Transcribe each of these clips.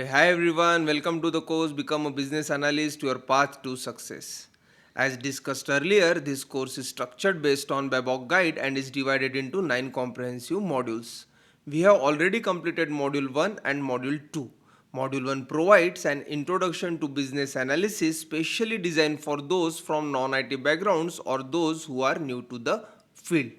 Hi everyone, welcome to the course Become a Business Analyst, your path to success. As discussed earlier, this course is structured based on Babok guide and is divided into 9 comprehensive modules. We have already completed module 1 and module 2. Module 1 provides an introduction to business analysis specially designed for those from non-IT backgrounds or those who are new to the field.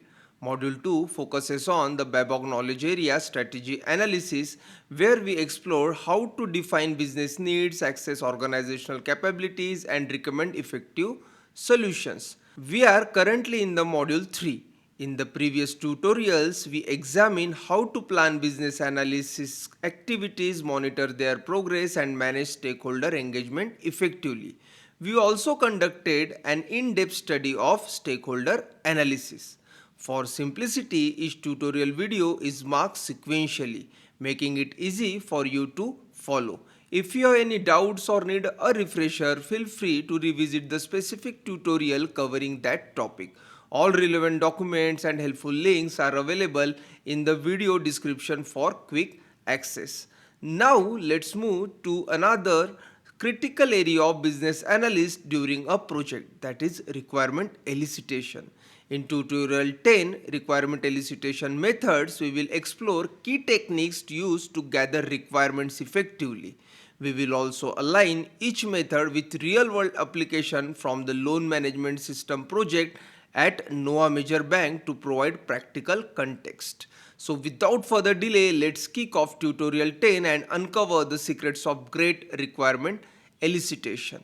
Module 2 focuses on the Babok knowledge area strategy analysis, where we explore how to define business needs, access organizational capabilities, and recommend effective solutions. We are currently in the module 3. In the previous tutorials, we examine how to plan business analysis activities, monitor their progress, and manage stakeholder engagement effectively. We also conducted an in-depth study of stakeholder analysis. For simplicity, each tutorial video is marked sequentially, making it easy for you to follow. If you have any doubts or need a refresher, feel free to revisit the specific tutorial covering that topic. All relevant documents and helpful links are available in the video description for quick access. Now let's move to another critical area of business analyst during a project, that is requirement elicitation. In tutorial 10 requirement elicitation methods, we will explore key techniques used to gather requirements effectively. We will also align each method with real world application from the loan management system project at Noah Major Bank to provide practical context. So without further delay, let's kick off tutorial 10 and uncover the secrets of great requirement elicitation.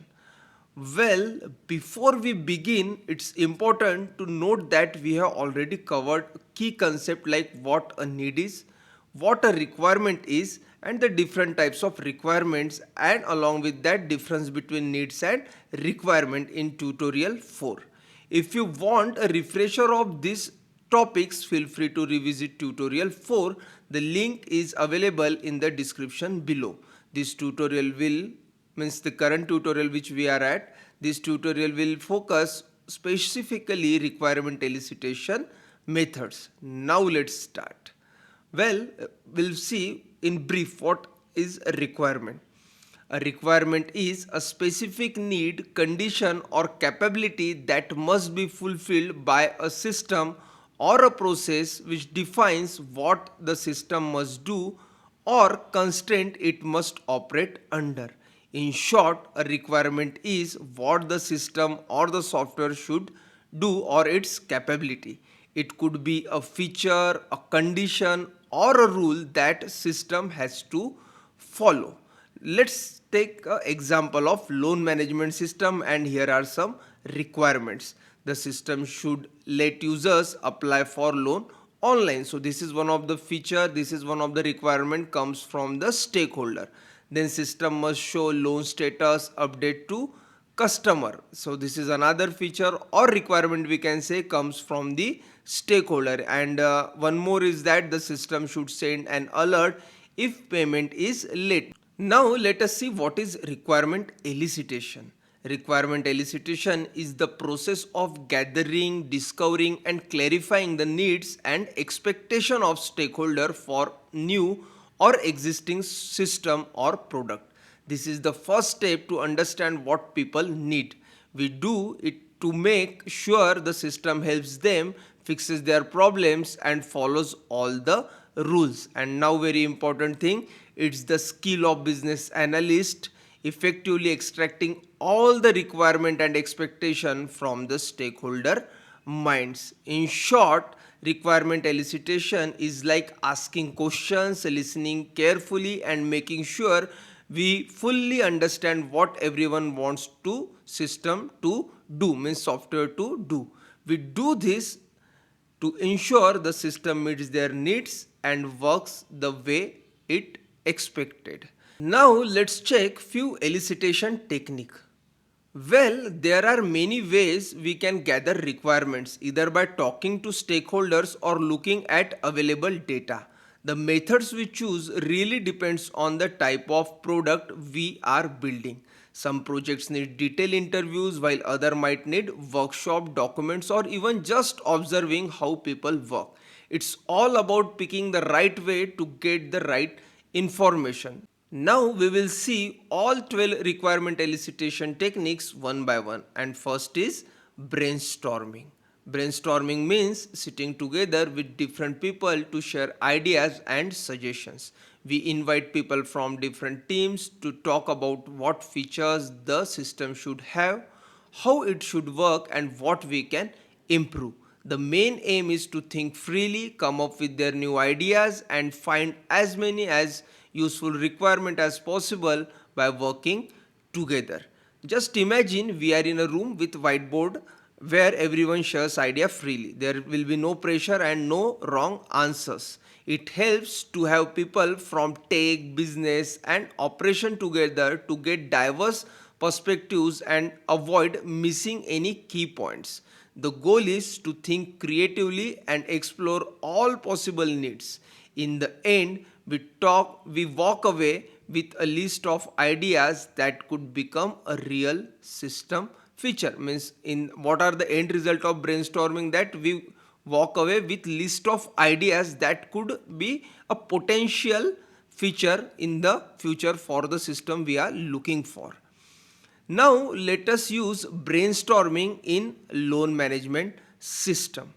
Well, before we begin, it's important to note that we have already covered key concepts like what a need is, what a requirement is, and the different types of requirements, and along with that difference between needs and requirement in tutorial 4. If you want a refresher of these topics, feel free to revisit tutorial 4. The link is available in the description below. This tutorial will means the current tutorial which we are at, this tutorial will focus specifically requirement elicitation methods. Now let's start. Well, we'll see in brief what is a requirement. A requirement is a specific need, condition, or capability that must be fulfilled by a system or a process which defines what the system must do or constraint it must operate under. In short, a requirement is what the system or the software should do or its capability. It could be a feature, a condition, or a rule that system has to follow. Let's take an example of loan management system, and here are some requirements. The system should let users apply for loan online. So this is one of the feature, this is one of the requirement comes from the stakeholder. Then system must show loan status update to customer. So this is another feature or requirement we can say comes from the stakeholder. And one more is that the system should send an alert if payment is late. Now let us see what is requirement elicitation. Requirement elicitation is the process of gathering, discovering, and clarifying the needs and expectation of stakeholder for new or existing system or product. This is the first step to understand what people need. We do it to make sure the system helps them, fixes their problems, and follows all the rules. And now very important thing, it's the skill of business analyst effectively extracting all the requirement and expectation from the stakeholder minds. In short, requirement elicitation is like asking questions, listening carefully, and making sure we fully understand what everyone wants to system to do, means software to do. We do this to ensure the system meets their needs and works the way it expected. Now let's check few elicitation technique. Well, there are many ways we can gather requirements, either by talking to stakeholders or looking at available data. The methods we choose really depends on the type of product we are building. Some projects need detailed interviews while other might need workshop documents or even just observing how people work. It's all about picking the right way to get the right information. Now we will see all 12 requirement elicitation techniques one by one, and first is brainstorming. Brainstorming means sitting together with different people to share ideas and suggestions. We invite people from different teams to talk about what features the system should have, how it should work, and what we can improve. The main aim is to think freely, come up with their new ideas, and find as many as useful requirement as possible by working together. Just imagine we are in a room with whiteboard where everyone shares idea freely. There will be no pressure and no wrong answers. It helps to have people from tech, business and operation together to get diverse perspectives and avoid missing any key points. The goal is to think creatively and explore all possible needs. In the end, we walk away with a list of ideas that could become a real system feature. Means in what are the end result of brainstorming, that we walk away with list of ideas that could be a potential feature in the future for the system we are looking for. Now let us use brainstorming in loan management system.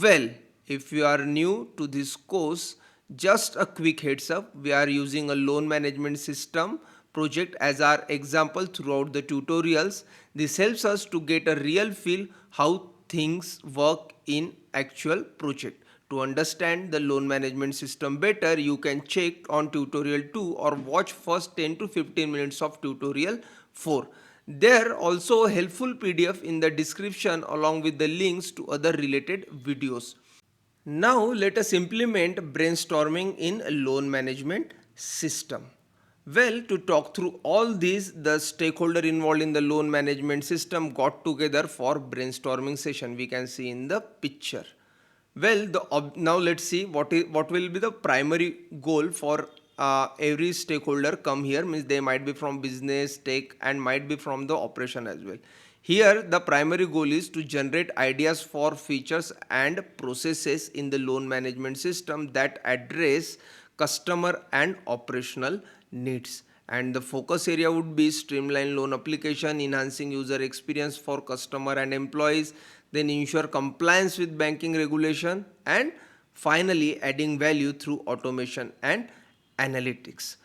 Well, if you are new to this course, just a quick heads up, we are using a loan management system project as our example throughout the tutorials. This helps us to get a real feel how things work in actual project. To understand the loan management system better, you can check on tutorial 2 or watch first 10 to 15 minutes of tutorial 4. There also a helpful PDF in the description along with the links to other related videos. Now let us implement brainstorming in a loan management system. Well, to talk through all these, the stakeholder involved in the loan management system got together for brainstorming session. We can see in the picture. Well, now let's see what will be the primary goal for every stakeholder come here. Means they might be from business, tech, and might be from the operation as well. Here, the primary goal is to generate ideas for features and processes in the loan management system that address customer and operational needs. And the focus area would be streamline loan application, enhancing user experience for customer and employees, then ensure compliance with banking regulation, and finally adding value through automation and analytics.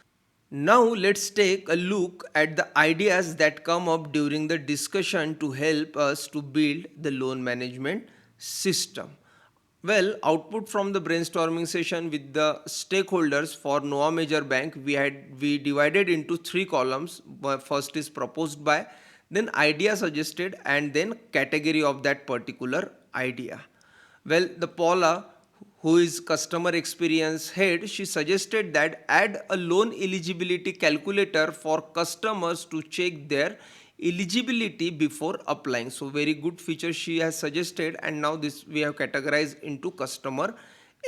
Now let's take a look at the ideas that come up during the discussion to help us to build the loan management system. Well, output from the brainstorming session with the stakeholders for Noah Major Bank, we divided into 3 columns. First is proposed by, then idea suggested, and then category of that particular idea. Well, the Paula, who is customer experience head, she suggested that add a loan eligibility calculator for customers to check their eligibility before applying. So very good feature she has suggested, and now this we have categorized into customer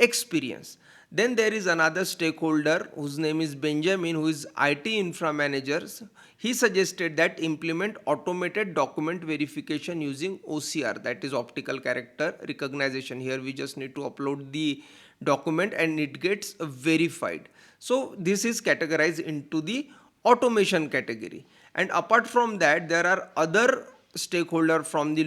experience. Then there is another stakeholder whose name is Benjamin, who is IT infra managers. He suggested that implement automated document verification using OCR, that is optical character recognition. Here we just need to upload the document and it gets verified. So this is categorized into the automation category. And apart from that, there are other stakeholder from the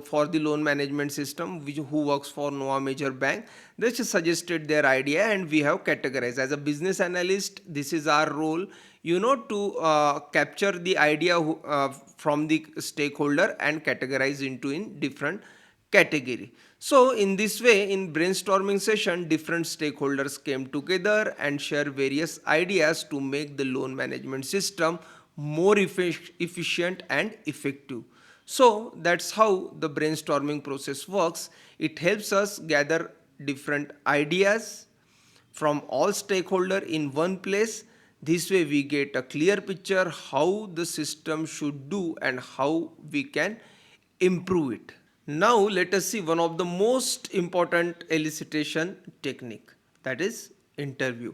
for the loan management system who works for Noah Major Bank. They just suggested their idea and we have categorized. As a business analyst, this is our role, to capture the idea from the stakeholder and categorize into in different category. So in this way, in brainstorming session, different stakeholders came together and share various ideas to make the loan management system more efficient and effective. So that's how the brainstorming process works. It helps us gather different ideas from all stakeholders in one place. This way we get a clear picture how the system should do and how we can improve it. Now let us see one of the most important elicitation technique, that is interview.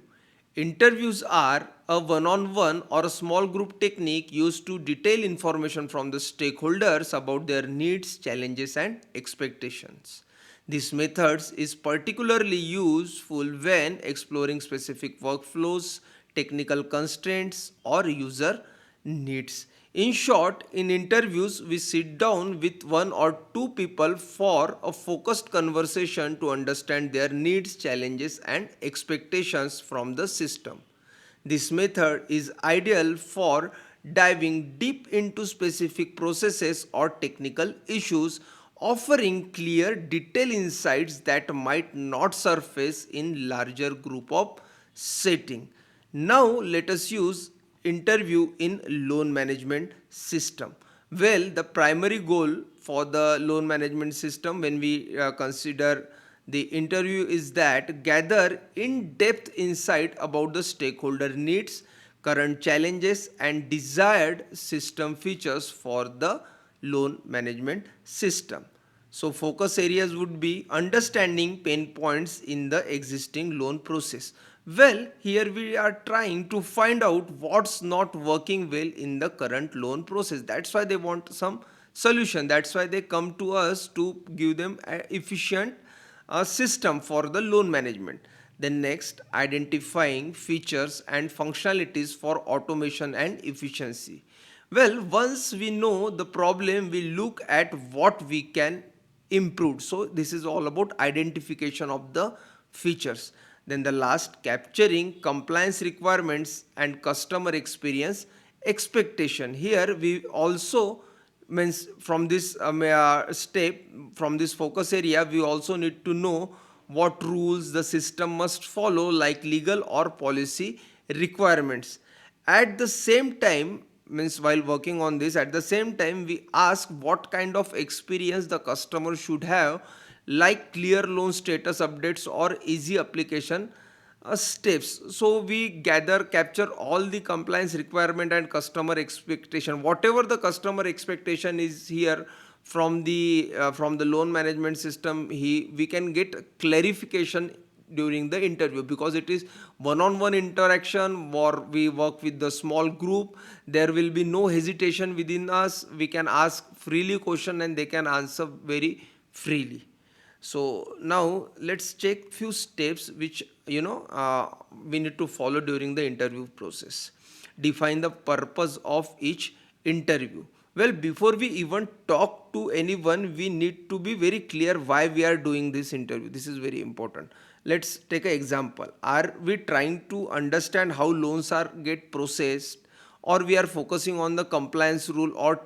Interviews are a one-on-one or a small group technique used to detail information from the stakeholders about their needs, challenges and expectations. This method is particularly useful when exploring specific workflows, technical constraints, or user needs. In short, in interviews, we sit down with one or two people for a focused conversation to understand their needs, challenges, and expectations from the system. This method is ideal for diving deep into specific processes or technical issues, offering clear, detailed insights that might not surface in larger group of setting. Now let us use interview in loan management system. Well, the primary goal for the loan management system when we consider the interview is that gather in-depth insight about the stakeholder needs, current challenges and desired system features for the loan management system. So focus areas would be understanding pain points in the existing loan process. Well, here we are trying to find out what's not working well in the current loan process. That's why they want some solution. That's why they come to us to give them an efficient system for the loan management. Then next, identifying features and functionalities for automation and efficiency. Well, once we know the problem, we look at what we can improve. So this is all about identification of the features. Then the last, capturing compliance requirements and customer experience expectation. Here we also means from this step, from this focus area, we also need to know what rules the system must follow, like legal or policy requirements. At the same time, means while working on this, at the same time we ask what kind of experience the customer should have, like clear loan status updates or easy application steps. So we capture all the compliance requirement and customer expectation, whatever the customer expectation is here from the loan management system. We can get clarification during the interview, because it is one-on-one interaction, or we work with the small group. There will be no hesitation within us. We can ask freely question and they can answer very freely. So now let's check few steps which we need to follow during the interview process. Define the purpose of each interview. Well, before we even talk to anyone, we need to be very clear why we are doing this interview. This is very important. Let's take an example. Are we trying to understand how loans are get processed, or we are focusing on the compliance rule or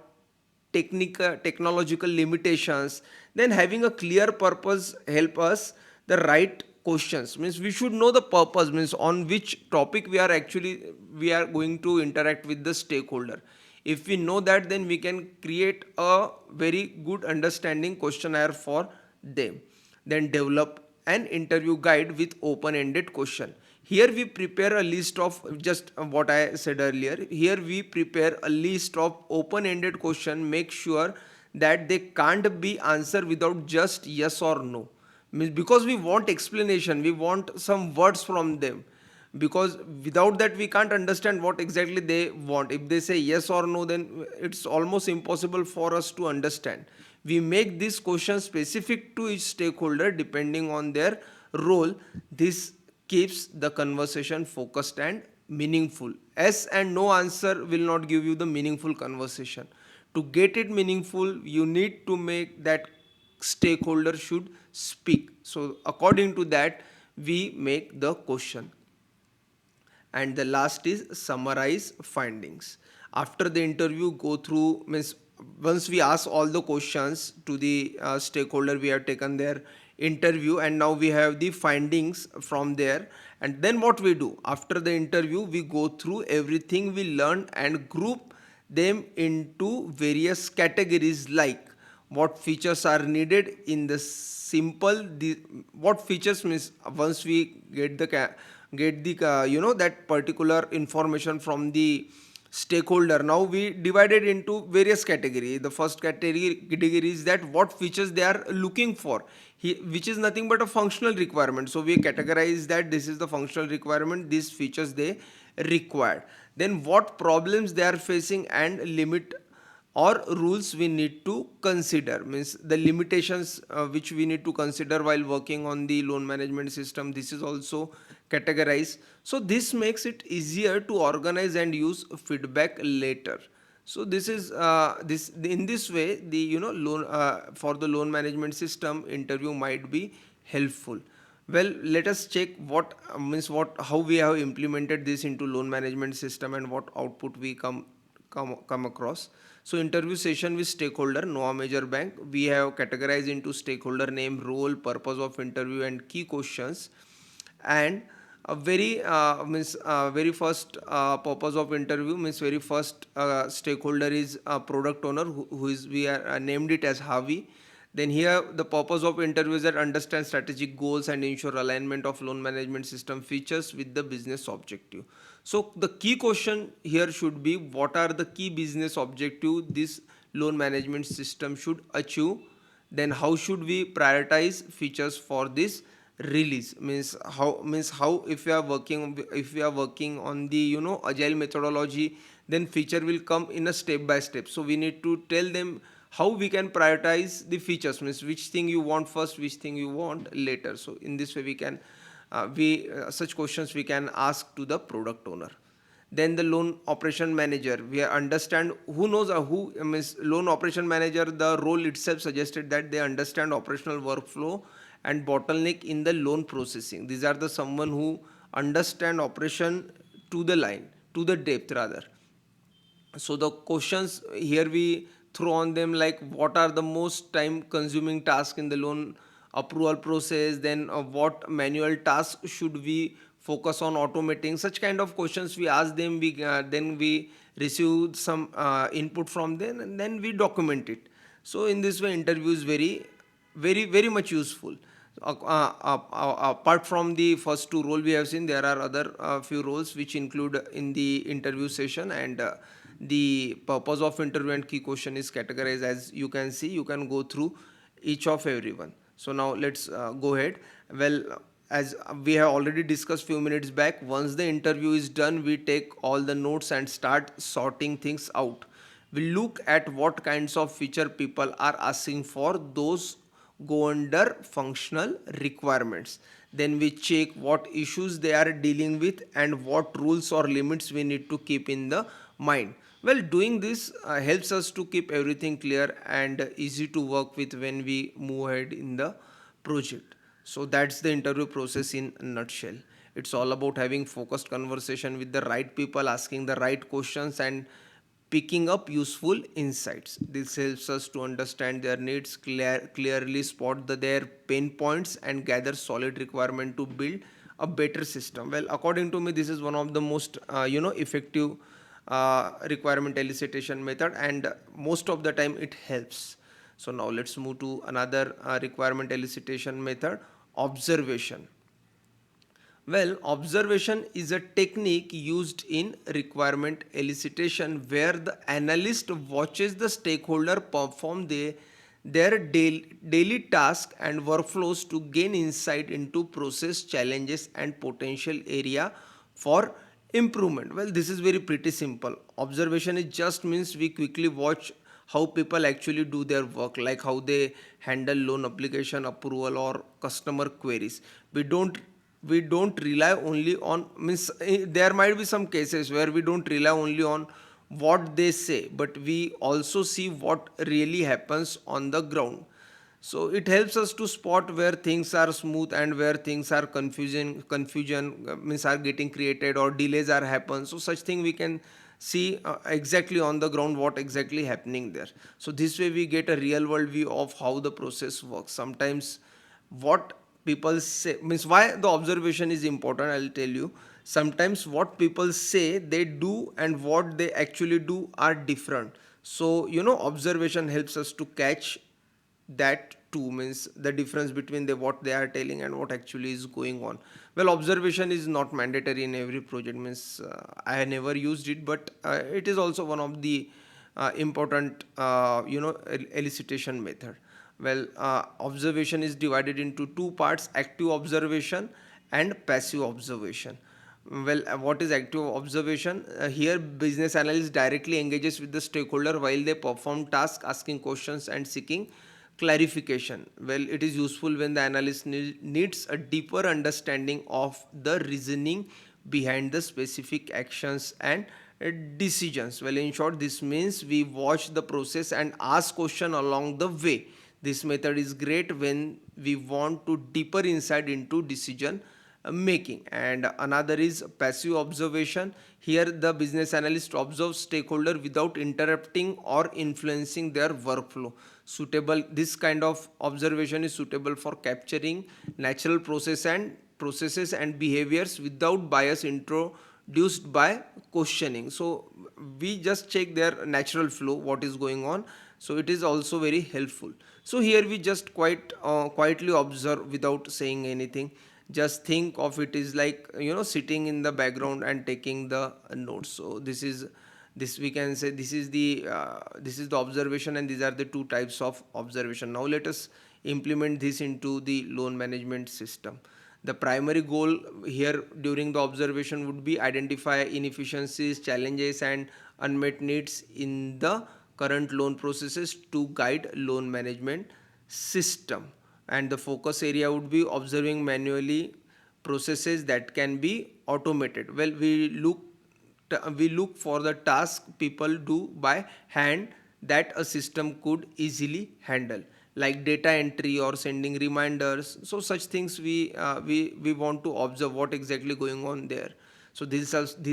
technological limitations? Then having a clear purpose help us the right questions. Means we should know the purpose, means on which topic we are going to interact with the stakeholder. If we know that, then we can create a very good understanding questionnaire for them. Then develop an interview guide with open-ended question. Here we prepare a list of, just what I said earlier, here we prepare a list of open-ended question. Make sure that they can't be answered without just yes or no. Because we want explanation, we want some words from them, because without that we can't understand what exactly they want. If they say yes or no, then it's almost impossible for us to understand. We make this question specific to each stakeholder depending on their role. This keeps the conversation focused and meaningful. Yes and no answer will not give you the meaningful conversation. To get it meaningful, you need to make that stakeholder should speak. So according to that, we make the question. And the last is summarize findings. After the interview go through, means once we ask all the questions to the stakeholder, we have taken their interview and now we have the findings from there. And then what we do after the interview, we go through everything we learned and group them into various categories, like what features are needed in the what features, means once we get the that particular information from the stakeholder. Now we divided into various categories. The first category is that what features they are looking for, which is nothing but a functional requirement. So we categorize that this is the functional requirement, these features they required. Then what problems they are facing and limit or rules we need to consider, means the limitations which we need to consider while working on the loan management system. This is also categorize. So this makes it easier to organize and use feedback later. So this is this in this way the loan for the loan management system interview might be helpful. Well, let us check what means what how we have implemented this into loan management system and what output we come across. So interview session with stakeholder, Noah Major Bank. We have categorized into stakeholder name, role, purpose of interview, and key questions. And a very first purpose of interview means very first stakeholder is product owner who is we are named it as Harvey. Then here the purpose of interview is that understand strategic goals and ensure alignment of loan management system features with the business objective. So the key question here should be what are the key business objective this loan management system should achieve. Then how should we prioritize features for this release, means how if we are working on the agile methodology, then feature will come in a step by step. So we need to tell them how we can prioritize the features, means which thing you want first, which thing you want later. So in this way we can we such questions we can ask to the product owner. Then the loan operation manager, we understand who knows who means loan operation manager, the role itself suggested that they understand operational workflow and bottleneck in the loan processing. These are the someone who understand operation to the line, to the depth rather. So the questions here we throw on them like what are the most time consuming tasks in the loan approval process, then what manual tasks should we focus on automating. Such kind of questions we ask them, we then we receive some input from them and then we document it. So in this way interview is very much useful. Apart from the first two role we have seen, there are other few roles which include in the interview session, and the purpose of interview and key question is categorized. As you can see, you can go through each of everyone. So now let's go ahead. Well, as we have already discussed few minutes back, once the interview is done, we take all the notes and start sorting things out. We look at what kinds of feature people are asking for, those go under functional requirements. Then we check what issues they are dealing with and what rules or limits we need to keep in the mind. Well, doing this helps us to keep everything clear and easy to work with when we move ahead in the project. So that's the interview process in a nutshell. It's all about having focused conversation with the right people, asking the right questions, and picking up useful insights. This helps us to understand their needs, clearly spot their pain points, and gather solid requirement to build a better system. Well, according to me, this is one of the most effective requirement elicitation method, and most of the time it helps. So now let's move to another requirement elicitation method, observation. Well, observation is a technique used in requirement elicitation where the analyst watches the stakeholder perform their daily task and workflows to gain insight into process challenges and potential area for improvement. Well, this is very pretty simple. Observation is just means we quickly watch how people actually do their work, like how they handle loan application approval or customer queries. We don't rely only on means there might be some cases where we don't rely only on what they say, but we also see what really happens on the ground. So it helps us to spot where things are smooth and where things are confusion means are getting created or delays are happen. So such thing we can see exactly on the ground what exactly happening there. So this way we get a real world view of how the process works. Sometimes what people say means why the observation is important, I'll tell you. Sometimes what people say they do and what they actually do are different. So observation helps us to catch that too, means the difference between what they are telling and what actually is going on. Well, observation is not mandatory in every project, means I have never used it, but it is also one of the important elicitation method. Well, observation is divided into two parts, active observation and passive observation. Well, what is active observation? Here business analyst directly engages with the stakeholder while they perform tasks, asking questions and seeking clarification. Well, it is useful when the analyst needs a deeper understanding of the reasoning behind the specific actions and decisions. Well, in short, this means we watch the process and ask question along the way. This method is great when we want to deeper insight into decision making. And another is passive observation. Here the business analyst observes stakeholder without interrupting or influencing their workflow. Suitable, this kind of observation is suitable for capturing natural processes and behaviors without bias introduced by questioning. So we just check their natural flow, what is going on. So it is also very helpful. So here we just quietly observe without saying anything. Just think of it is like, sitting in the background and taking the notes. So this we can say this is the observation, and these are the two types of observation. Now let us implement this into the loan management system. The primary goal here during the observation would be identify inefficiencies, challenges and unmet needs in the current loan processes to guide loan management system. And the focus area would be observing manually processes that can be automated. Well, we look for the task people do by hand that a system could easily handle, like data entry or sending reminders. So such things we want to observe what exactly going on there. So this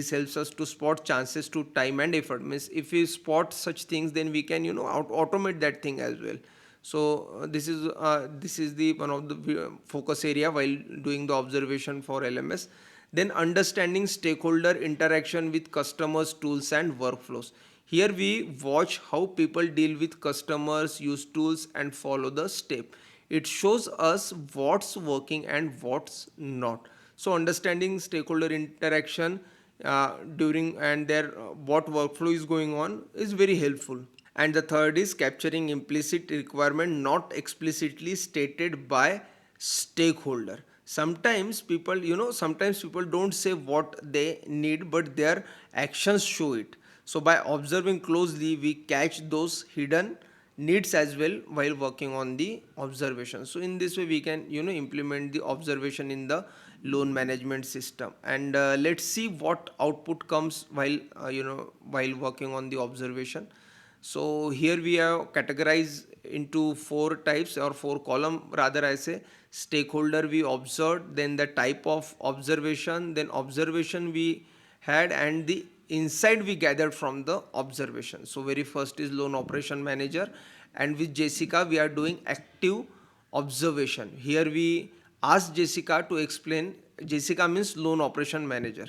helps us to spot chances to time and effort. Means if we spot such things, then we can automate that thing as well. So this is the one of the focus area while doing the observation for LMS. Then understanding stakeholder interaction with customers, tools and workflows. Here we watch how people deal with customers, use tools and follow the step. It shows us what's working and what's not. So understanding stakeholder interaction during and their what workflow is going on is very helpful. And the third is capturing implicit requirement not explicitly stated by stakeholder. Sometimes people don't say what they need, but their actions show it. So by observing closely we catch those hidden needs as well while working on the observation. So in this way we can implement the observation in the loan management system. And let's see what output comes while working on the observation. So here we have categorized into four types or four column rather I say. Stakeholder we observed, then the type of observation, then observation we had, and the insight we gathered from the observation. So very first is loan operation manager, and with Jessica we are doing active observation. Here we ask Jessica to explain. Jessica means loan operation manager.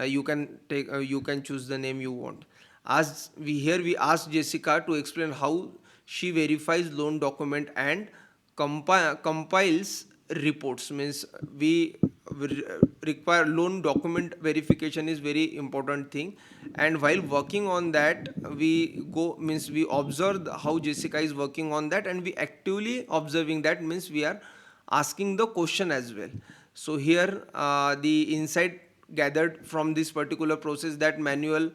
You can choose the name you want. As we ask Jessica to explain how she verifies loan document and compiles reports. Means we require loan document verification is very important thing, and while working on that we observe how Jessica is working on that, and we actively observing that means we are asking the question as well. So here the insight gathered from this particular process that manual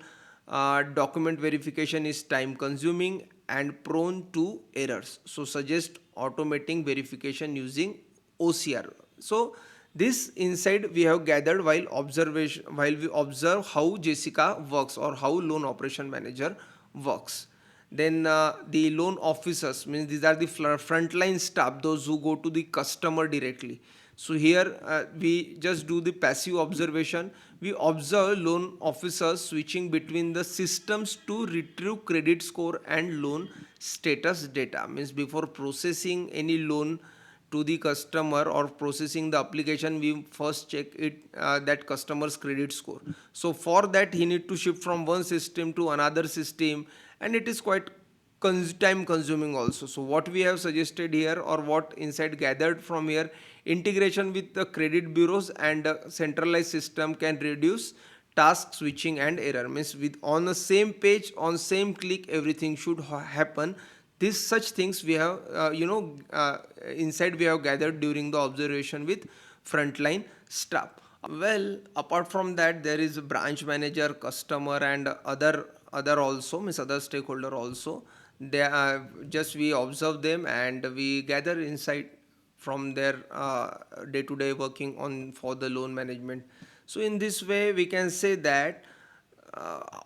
document verification is time consuming and prone to errors. So suggest automating verification using OCR. So this insight we have gathered while we observe how Jessica works or how loan operation manager works. Then the loan officers means these are the frontline staff, those who go to the customer directly. So here we just do the passive observation. We observe loan officers switching between the systems to retrieve credit score and loan status data. Means before processing any loan to the customer or processing the application, we first check it that customer's credit score. So for that he need to shift from one system to another system, and it is quite time consuming also. So what we have suggested here, or what insight gathered from here, integration with the credit bureaus and centralized system can reduce task switching and error. Means with on the same page, on same click, everything should happen. This such things we have insight we have gathered during the observation with frontline staff. Well, apart from that, there is a branch manager, customer, and other also means other stakeholder also. They are just we observe them and we gather insight from their day-to-day working on for the loan management. So in this way we can say that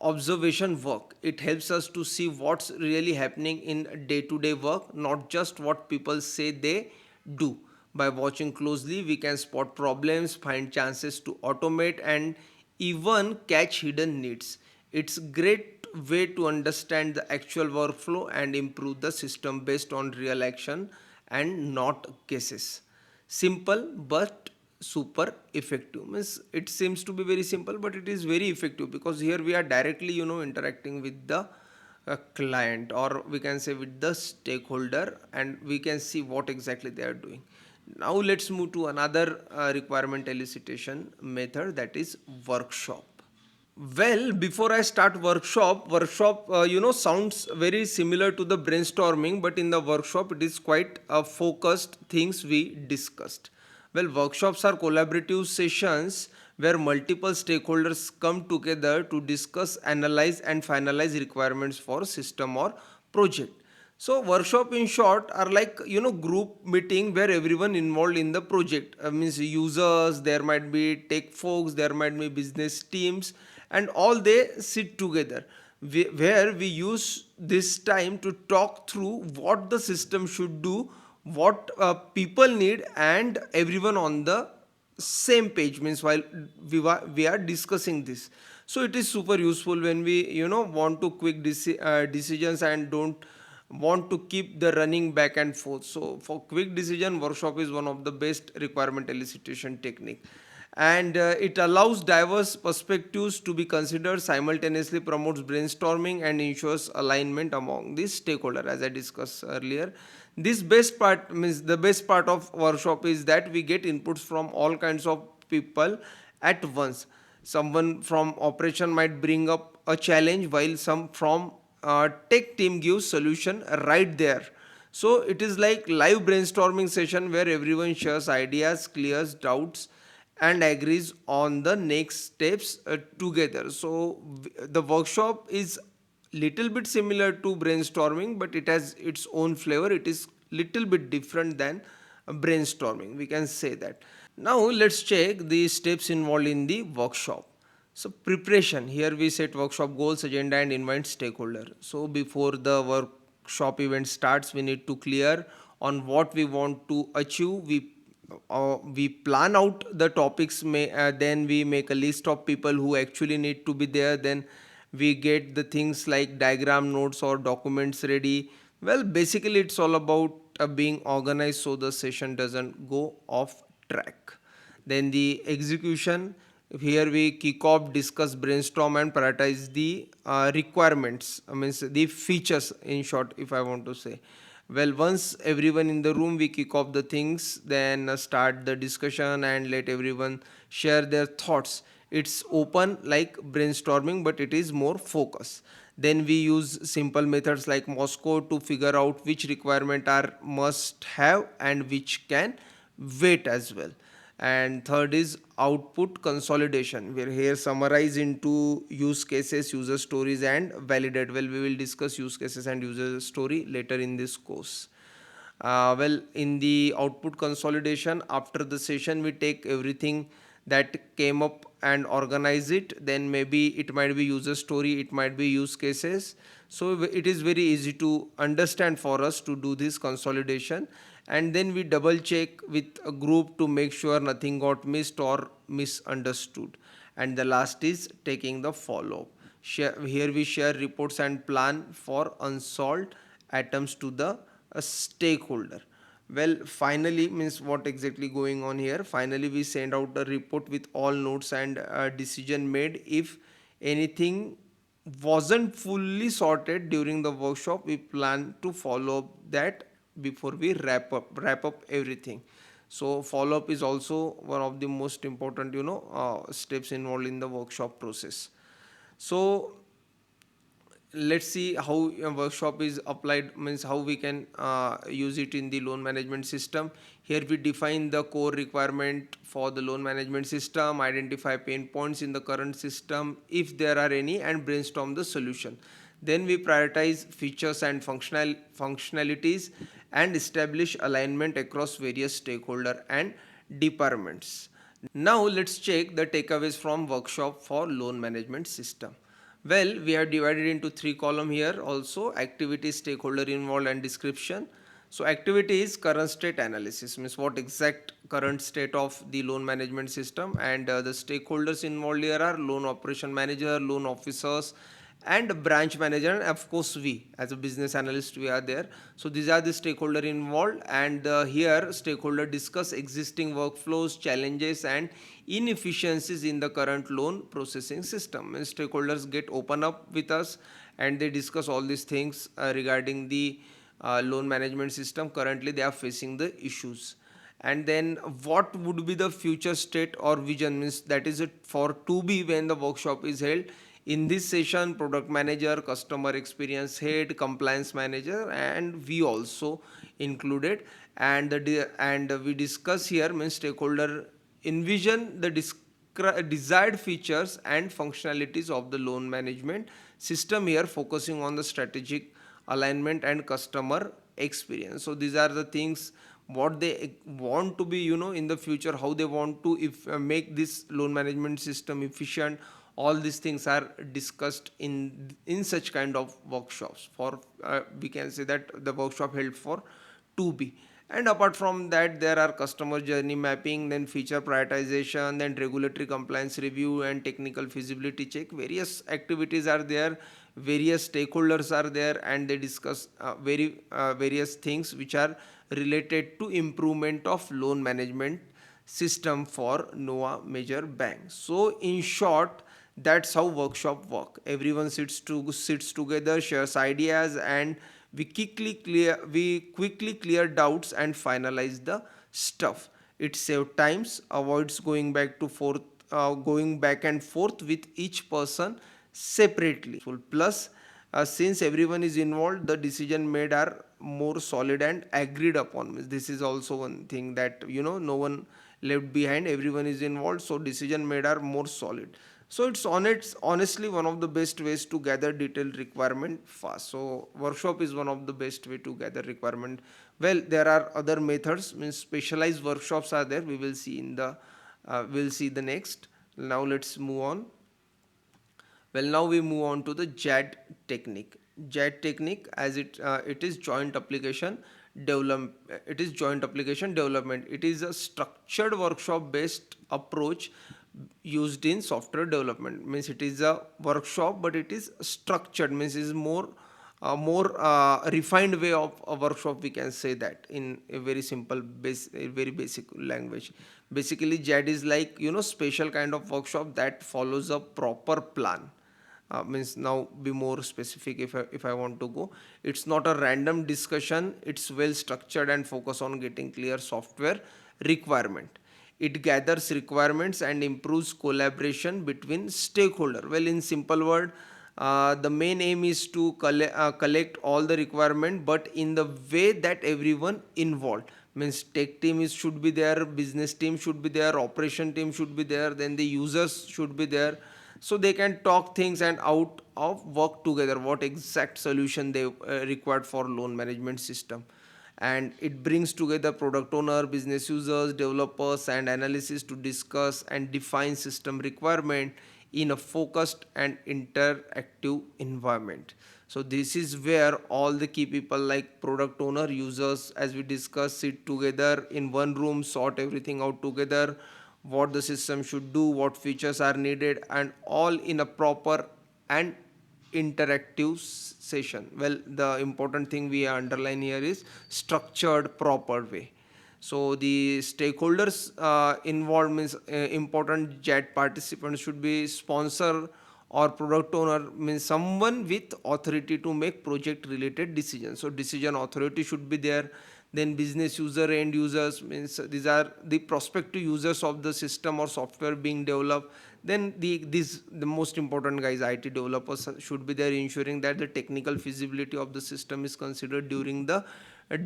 observation work, it helps us to see what's really happening in day-to-day work, not just what people say they do. By watching closely we can spot problems, find chances to automate, and even catch hidden needs. It's great way to understand the actual workflow and improve the system based on real action and not guesses. Simple but super effective. Means it seems to be very simple, but it is very effective because here we are directly, interacting with the client, or we can say with the stakeholder, and we can see what exactly they are doing. Now let's move to another requirement elicitation method, that is workshop. Well, before I start workshop, sounds very similar to the brainstorming, but in the workshop, it is quite focused things we discussed. Well, workshops are collaborative sessions where multiple stakeholders come together to discuss, analyze, and finalize requirements for system or project. So workshop in short are like, group meeting where everyone involved in the project, means users, there might be tech folks, there might be business teams, and all they sit together, where we use this time to talk through what the system should do, what people need, and everyone on the same page, means while we are discussing this. So it is super useful when we, want to quick decisions and don't want to keep the running back and forth. So for quick decision, workshop is one of the best requirement elicitation technique, and it allows diverse perspectives to be considered simultaneously, promotes brainstorming, and ensures alignment among the stakeholder, as I discussed earlier. This best part means the best part of workshop is that we get inputs from all kinds of people at once. Someone from operation might bring up a challenge, while some from tech team gives solution right there. So it is like live brainstorming session where everyone shares ideas, clears doubts, and agrees on the next steps together. So the workshop is little bit similar to brainstorming, but it has its own flavor. It is little bit different than brainstorming, we can say that. Now let's check the steps involved in the workshop. So preparation, here we set workshop goals, agenda, and invite stakeholder. So before the workshop event starts, we need to clear on what we want to achieve. We plan out the topics, then we make a list of people who actually need to be there, then we get the things like diagram notes or documents ready. Well, basically it's all about being organized so the session doesn't go off track. Then the execution, here we kick off, discuss, brainstorm, and prioritize the requirements, I mean the features in short, if I want to say. Well, once everyone in the room, we kick off the things, then start the discussion and let everyone share their thoughts. It's open like brainstorming, but it is more focus. Then we use simple methods like Moscow to figure out which requirement are must have and which can wait as well. And third is output consolidation, where here summarize into use cases, user stories, and validate. Well, we will discuss use cases and user story later in this course. Well, in the output consolidation, after the session, we take everything that came up and organize it. Then maybe it might be user story, it might be use cases. So it is very easy to understand for us to do this consolidation. And then we double check with a group to make sure nothing got missed or misunderstood. And the last is taking the follow up. Here we share reports and plan for unsolved items to the stakeholder. Well, finally, means what exactly going on here? Finally, we send out a report with all notes and decision made. If anything wasn't fully sorted during the workshop, we plan to follow up that before we wrap up everything. So follow up is also one of the most important, steps involved in the workshop process. So let's see how a workshop is applied, means how we can use it in the loan management system. Here we define the core requirement for the loan management system, identify pain points in the current system if there are any, and brainstorm the solution. Then we prioritize features and functionalities and establish alignment across various stakeholder and departments. Now let's check the takeaways from workshop for loan management system. Well, we have divided into three column here also: activity, stakeholder involved, and description. So activity is current state analysis, means what exact current state of the loan management system, and the stakeholders involved here are loan operation manager, loan officers, and branch manager, and of course we as a business analyst we are there. So these are the stakeholder involved, and here stakeholder discuss existing workflows, challenges, and inefficiencies in the current loan processing system. And stakeholders get open up with us, and they discuss all these things regarding the loan management system. Currently they are facing the issues. And then what would be the future state or vision, means that is it for to be when the workshop is held. In this session, product manager, customer experience head, compliance manager, and we also included. And we discuss here, means stakeholder envision the desired features and functionalities of the loan management system, here focusing on the strategic alignment and customer experience. So these are the things what they want to be, in the future, how they want to if make this loan management system efficient. All these things are discussed in such kind of workshops. For we can say that the workshop held for 2B. And apart from that, there are customer journey mapping, then feature prioritization, then regulatory compliance review, and technical feasibility check. Various activities are there, various stakeholders are there, and they discuss various things which are related to improvement of loan management system for Noah major bank. So in short, that's how workshop work. Everyone sits together, shares ideas, and we quickly clear doubts and finalize the stuff. It saves times, avoids going back and forth with each person separately. Plus, since everyone is involved, the decision made are more solid and agreed upon. This is also one thing that no one left behind. Everyone is involved, so decision made are more solid. So it's honestly one of the best ways to gather detailed requirement fast. So workshop is one of the best way to gather requirement. Well, there are other methods, means specialized workshops are there. We will see in the we'll see the next. Now let's move on. Well, now we move on to the JAD technique. JAD technique, as it is joint application develop. It is joint application development. It is a structured workshop based approach used in software development. Means it is a workshop, but it is structured. Means it is more refined way of a workshop. We can say that in a very simple, a very basic language. Basically, JAD is like special kind of workshop that follows a proper plan. Means now be more specific if I want to go. It's not a random discussion, it's well structured and focus on getting clear software requirement. It gathers requirements and improves collaboration between stakeholder. Well, in simple word, the main aim is to collect all the requirement, but in the way that everyone involved, means tech team should be there, business team should be there, operation team should be there, then the users should be there, so they can talk things and out of work together what exact solution they required for loan management system. And it brings together product owner, business users, developers, and analysis to discuss and define system requirement in a focused and interactive environment. So this is where all the key people like product owner, users, as we discussed, sit together in one room, sort everything out together, what the system should do, what features are needed, and all in a proper and interactive session. Well, the important thing we underline here is structured proper way. So the stakeholders involved, means important JAT participants should be sponsor or product owner, means someone with authority to make project related decisions. So decision authority should be there. Then business user, end users, means these are the prospective users of the system or software being developed. Then the most important guys, IT developers should be there, ensuring that the technical feasibility of the system is considered during the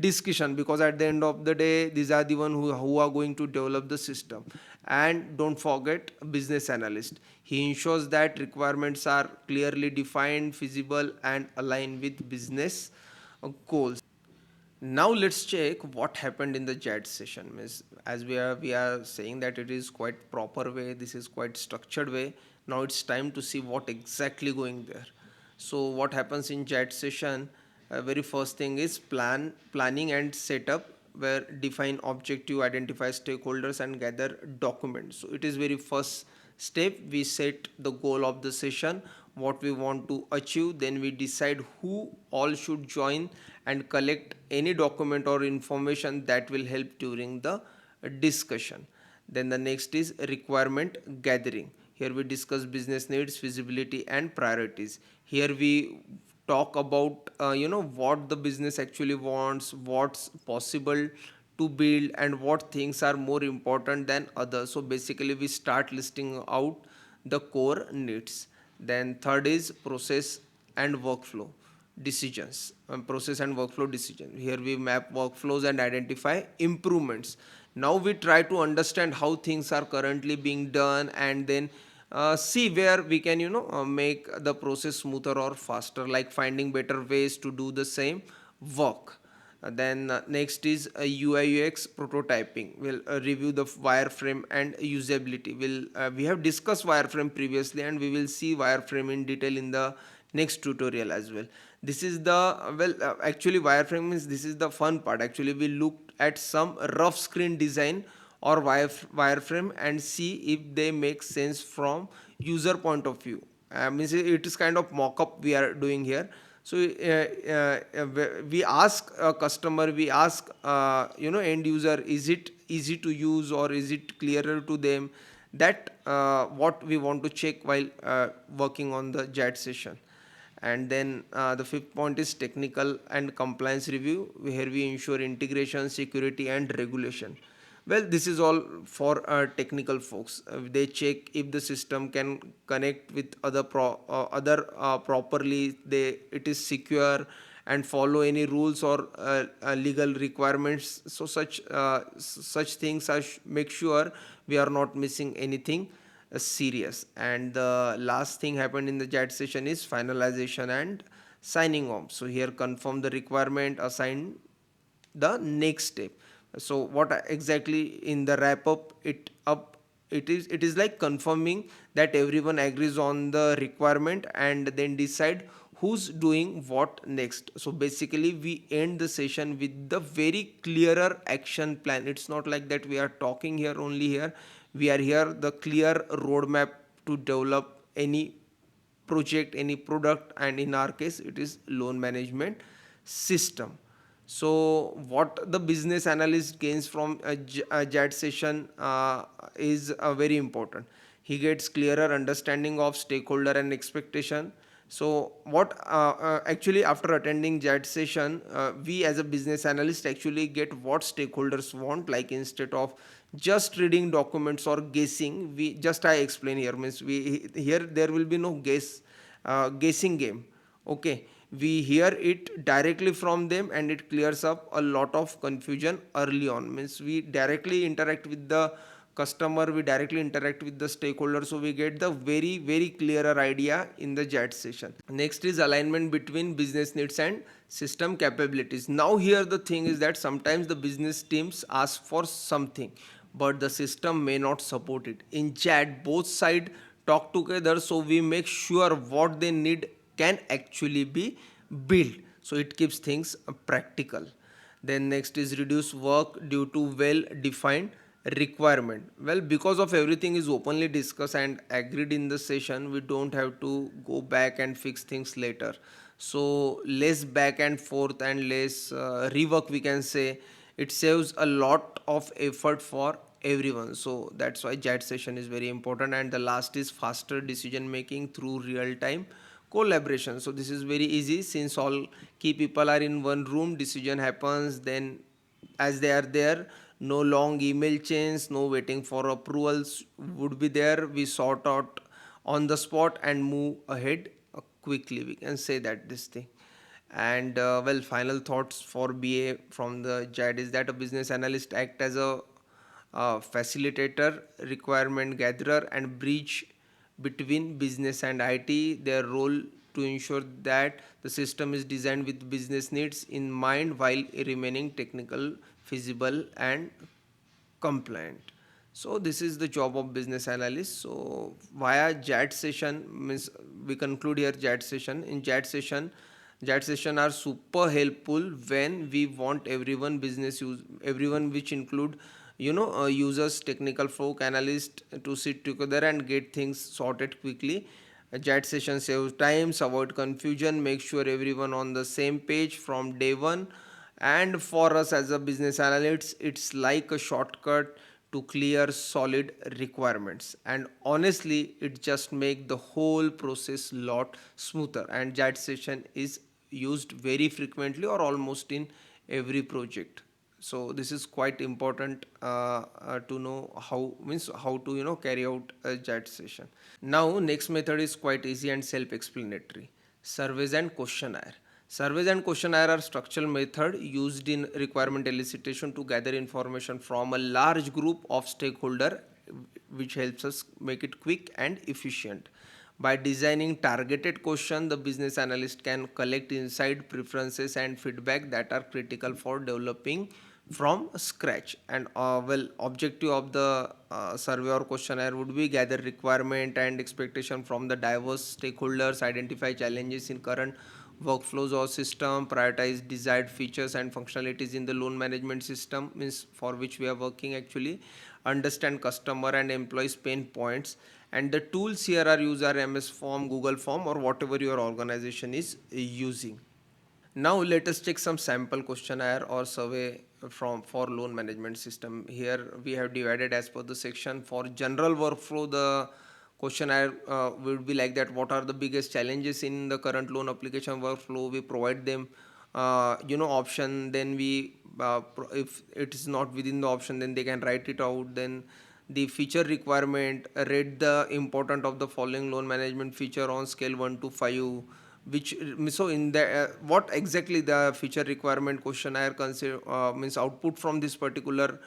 discussion, because at the end of the day these are the one who are going to develop the system. And don't forget business analyst, he ensures that requirements are clearly defined, feasible, and aligned with business goals. Now let's check what happened in the JAD session. Means, as we are saying that it is quite proper way, this is quite structured way. Now it's time to see what exactly going there. So what happens in JAD session? Very first thing is planning and setup, where define objective, identify stakeholders, and gather documents. So it is very first step. We set the goal of the session, what we want to achieve, then we decide who all should join and collect any document or information that will help during the discussion. Then the next is requirement gathering. Here we discuss business needs, feasibility, and priorities. Here we talk about what the business actually wants, what's possible to build, and what things are more important than others. So basically we start listing out the core needs. Then third is process and workflow decisions. Process and workflow decision, here we map workflows and identify improvements. Now we try to understand how things are currently being done, and then see where we can make the process smoother or faster, like finding better ways to do the same work. Then next is UI UX prototyping. We'll review the wireframe and usability. We have discussed wireframe previously, and we will see wireframe in detail in the next tutorial as well. This is the actually wireframe means this is the fun part. Actually, we looked at some rough screen design or wireframe and see if they make sense from user point of view. Means it is kind of mock-up we are doing here. So we ask a customer, we ask end user, is it easy to use or is it clearer to them? That what we want to check while working on the JAD session. And then the fifth point is technical and compliance review. Here we ensure integration, security, and regulation. Well, this is all for technical folks. They check if the system can connect with other properly, they it is secure and follow any rules or legal requirements. So such things are make sure we are not missing anything serious. And the last thing happened in the JAT session is finalization and signing off. So here confirm the requirement, assign the next step. So what exactly in the wrap up it is like confirming that everyone agrees on the requirement and then decide who's doing what next. So basically we end the session with the very clearer action plan. It's not like that we are talking here only. Here we are here the clear roadmap to develop any project, any product, and in our case it is loan management system. So what the business analyst gains from a JAT session is very important. He gets clearer understanding of stakeholder and expectation. So what actually after attending JAT session, we as a business analyst actually get what stakeholders want. Like instead of just reading documents or guessing, we just I explain here means we here there will be no guessing game. Okay, we hear it directly from them and it clears up a lot of confusion early on. Means we directly interact with the customer, we directly interact with the stakeholder, so we get the very clearer idea in the JAT session. Next is alignment between business needs and system capabilities. Now here the thing is that sometimes the business teams ask for something but the system may not support it. In JAT both sides talk together, so we make sure what they need can actually be built, so it keeps things practical. Then next is reduce work due to well defined requirement. Well, because of everything is openly discussed and agreed in the session, we don't have to go back and fix things later. So less back and forth and less rework we can say. It saves a lot of effort for everyone. So that's why JAT session is very important. And the last is faster decision making through real time collaboration. So this is very easy since all key people are in one room, decision happens then as they are there, No long email chains, no waiting for approvals would be there. We sort out on the spot and move ahead quickly. We can say that this thing. And well, final thoughts for BA from the JAD is that a business analyst act as a facilitator, requirement gatherer, and bridge between business and IT. Their role to ensure that the system is designed with business needs in mind while remaining technical, feasible, and compliant. So this is the job of business analyst. So via JAT session means we conclude here JAT session. In JAT session are super helpful when we want everyone business use everyone which include users, technical folk, analyst to sit together and get things sorted quickly. A JAT session saves times, avoid confusion, make sure everyone on the same page from day one. And for us as a business analyst, it's like a shortcut to clear solid requirements. And honestly, it just make the whole process lot smoother. And JAT session is used very frequently or almost in every project. So this is quite important to know how to carry out a JAT session. Now, next method is quite easy and self-explanatory. Surveys and questionnaire. Surveys and questionnaire are structural method used in requirement elicitation to gather information from a large group of stakeholder, which helps us make it quick and efficient. By designing targeted question, the business analyst can collect insight, preferences, and feedback that are critical for developing from scratch. And well, objective of the survey or questionnaire would be gather requirement and expectation from the diverse stakeholders, identify challenges in current workflows or system, prioritize desired features and functionalities in the loan management system, means for which we are working actually, understand customer and employees pain points. And the tools here are user MS form, Google form, or whatever your organization is using. Now let us check some sample questionnaire or survey from for loan management system. Here we have divided as per the section. For general workflow, the questionnaire will be like that: what are the biggest challenges in the current loan application workflow? We provide them option. Then we if it is not within the option, then they can write it out. Then the feature requirement, rate the importance of the following loan management feature on scale 1 to 5, which so in the what exactly the feature requirement questionnaire consider means output from this particular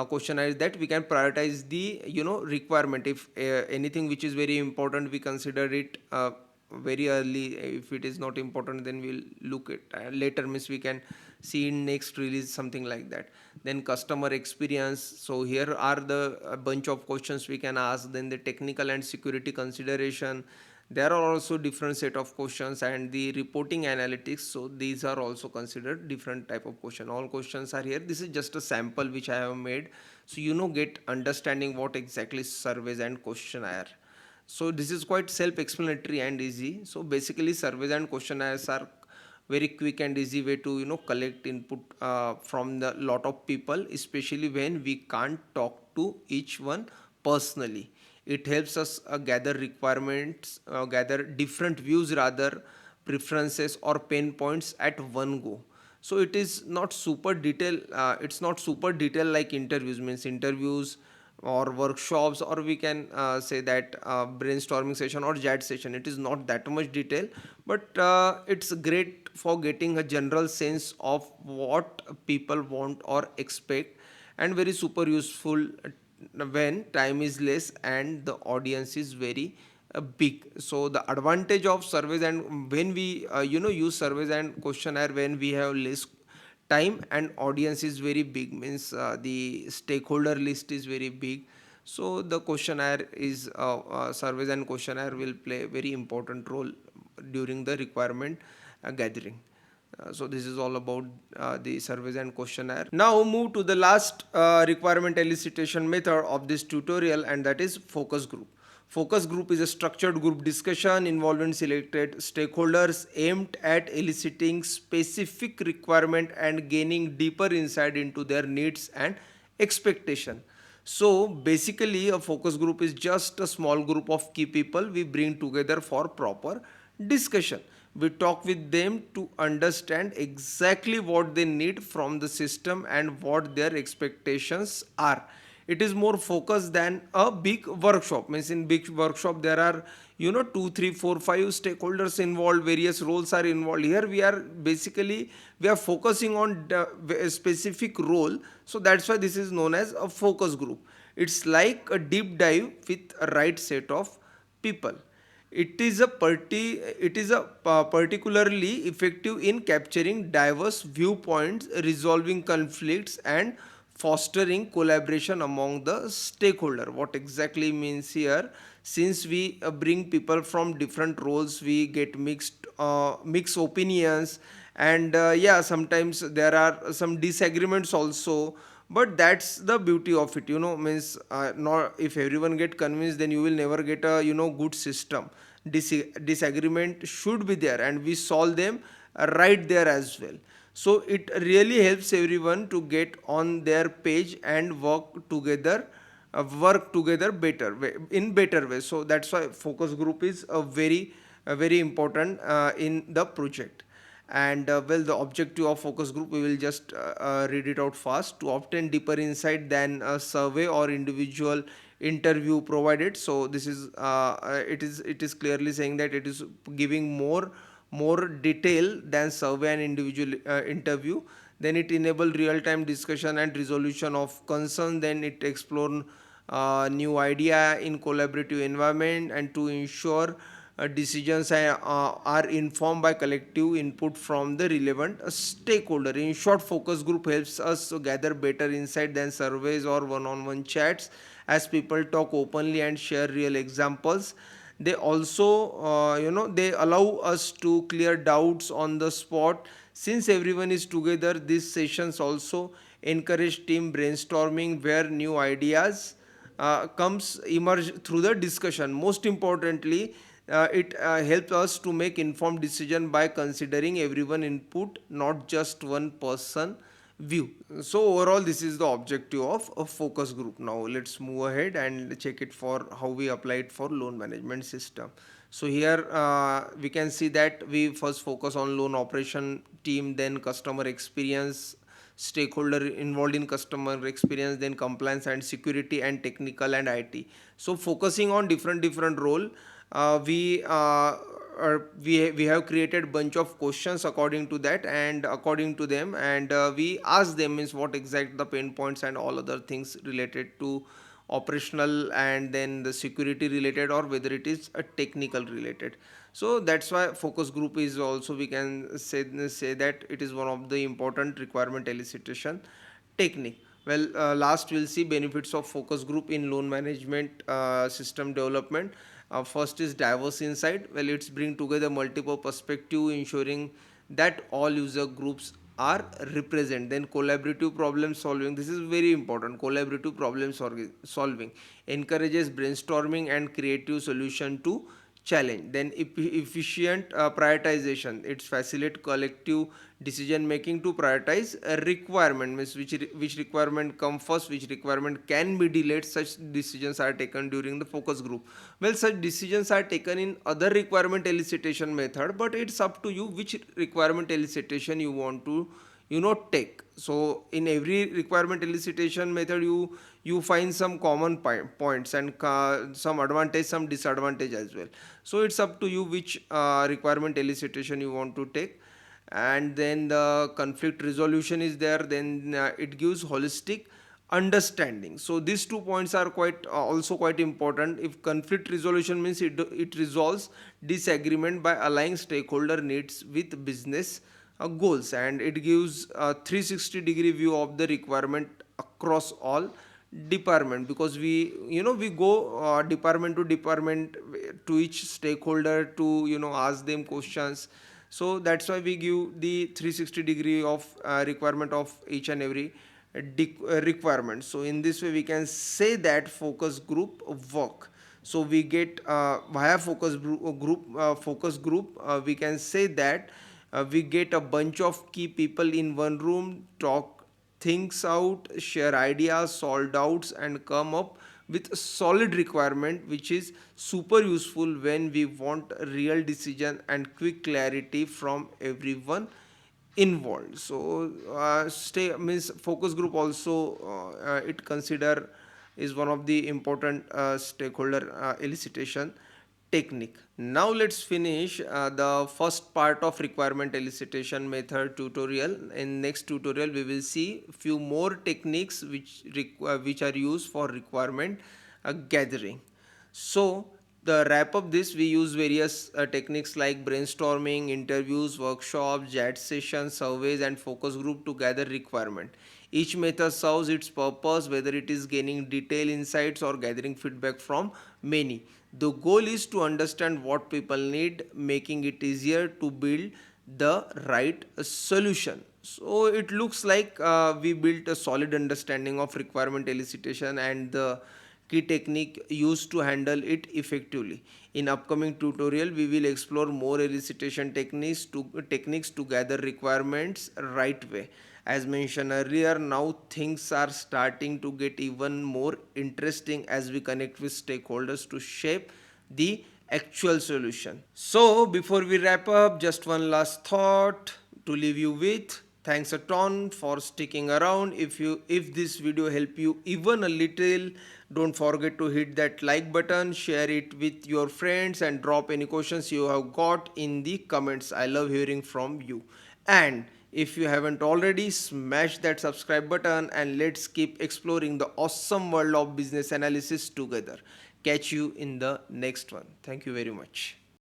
questionnaire is that we can prioritize the requirement. If anything which is very important, we consider it very early. If it is not important, then we'll look at later, means we can see in next release, something like that. Then customer experience, so here are the a bunch of questions we can ask. Then the technical and security consideration, there are also different set of questions. And the reporting analytics, so these are also considered different type of question. All questions are here. This is just a sample which I have made, so get understanding what exactly surveys and questionnaire. So this is quite self-explanatory and easy. So basically surveys and questionnaires are very quick and easy way to collect input from the lot of people, especially when we can't talk to each one personally. It helps us gather requirements, gather different views, rather preferences or pain points at one go. So it is not super detail, it's not super detail like interviews, means interviews or workshops, or we can say that brainstorming session or JAT session. It is not that much detail, but it's great for getting a general sense of what people want or expect, and very super useful when time is less and the audience is very big. So the advantage of surveys, and when we use surveys and questionnaire when we have less time and audience is very big, means the stakeholder list is very big. So the questionnaire is surveys and questionnaire will play a very important role during the requirement gathering. So this is all about the surveys and questionnaire. Now move to the last requirement elicitation method of this tutorial, and that is focus group. Focus group is a structured group discussion involving selected stakeholders aimed at eliciting specific requirement and gaining deeper insight into their needs and expectation. So basically a focus group is just a small group of key people we bring together for proper discussion. We talk with them to understand exactly what they need from the system and what their expectations are. It is more focused than a big workshop. Means in big workshop there are, two, three, four, five stakeholders involved, various roles are involved. Here we are basically, we are focusing on a specific role. So that's why this is known as a focus group. It's like a deep dive with a right set of people. It is a particularly effective in capturing diverse viewpoints, resolving conflicts, and fostering collaboration among the stakeholder. What exactly means here? Since we bring people from different roles, we get mixed opinions, and yeah, sometimes there are some disagreements also. But that's the beauty of it, means not if everyone get convinced, then you will never get a good system. Disagreement should be there, and we solve them right there as well. So it really helps everyone to get on their page and work together better way, in better way. So that's why focus group is a very important in the project. And well, the objective of focus group, we will just read it out fast: to obtain deeper insight than a survey or individual interview provided. So this is it is clearly saying that it is giving more detail than survey and individual interview. Then it enable real time discussion and resolution of concern. Then it explore new idea in collaborative environment, and to ensure decisions are informed by collective input from the relevant stakeholder. In short, focus group helps us to gather better insight than surveys or one-on-one chats, as people talk openly and share real examples. They also they allow us to clear doubts on the spot. Since everyone is together, these sessions also encourage team brainstorming, where new ideas comes emerge through the discussion. Most importantly, it helps us to make informed decision by considering everyone input, not just one person view. So overall, this is the objective of a focus group. Now let's move ahead and check it for how we apply it for loan management system. So here we can see that we first focus on loan operation team, then customer experience, stakeholder involved in customer experience, then compliance and security, and technical and IT. So focusing on different role, we have created bunch of questions according to that and according to them, and we ask them means what exact the pain points and all other things related to operational, and then the security related, or whether it is a technical related. So that's why focus group is also, we can say that it is one of the important requirement elicitation technique. Well, last we'll see benefits of focus group in loan management system development. First is diverse insight. Well, it's bring together multiple perspective, ensuring that all user groups are represent. Then collaborative problem solving. This is very important. Collaborative problem solving encourages brainstorming and creative solution to challenge. Then efficient prioritization, it facilitates collective decision making to prioritize a requirement, means which requirement come first, which requirement can be delayed. Such decisions are taken during the focus group. Well, such decisions are taken in other requirement elicitation method, but it's up to you which requirement elicitation you want to take. So in every requirement elicitation method, you find some common points and some advantage, some disadvantage as well. So it's up to you which requirement elicitation you want to take. And then the conflict resolution is there. Then it gives holistic understanding. So these 2 points are quite also quite important. If conflict resolution means it resolves disagreement by aligning stakeholder needs with business goals, and it gives a 360-degree view of the requirement across all department, because we go department to department, to each stakeholder, to ask them questions. So that's why we give the 360 degree of requirement of each and every requirement. So in this way we can say that focus group work. So we get via focus group, we can say that we get a bunch of key people in one room, talk things out, share ideas, solve doubts, and come up with a solid requirement, which is super useful when we want a real decision and quick clarity from everyone involved. So stay means focus group also it consider is one of the important stakeholder elicitation technique. Now let's finish the first part of requirement elicitation method tutorial. In next tutorial we will see few more techniques which are used for requirement gathering. So the wrap up this, we use various techniques like brainstorming, interviews, workshops, JAD sessions, surveys, and focus group to gather requirement. Each method serves its purpose, whether it is gaining detailed insights or gathering feedback from many. The goal is to understand what people need, making it easier to build the right solution. So it looks like we built a solid understanding of requirement elicitation and the key technique used to handle it effectively. In upcoming tutorial, we will explore more elicitation techniques to gather requirements right way. As mentioned earlier, now things are starting to get even more interesting as we connect with stakeholders to shape the actual solution. So before we wrap up, just one last thought to leave you with. Thanks a ton for sticking around. If this video helped you even a little, don't forget to hit that like button, share it with your friends, and drop any questions you have got in the comments. I love hearing from you. And if you haven't already, smash that subscribe button and let's keep exploring the awesome world of business analysis together. Catch you in the next one. Thank you very much.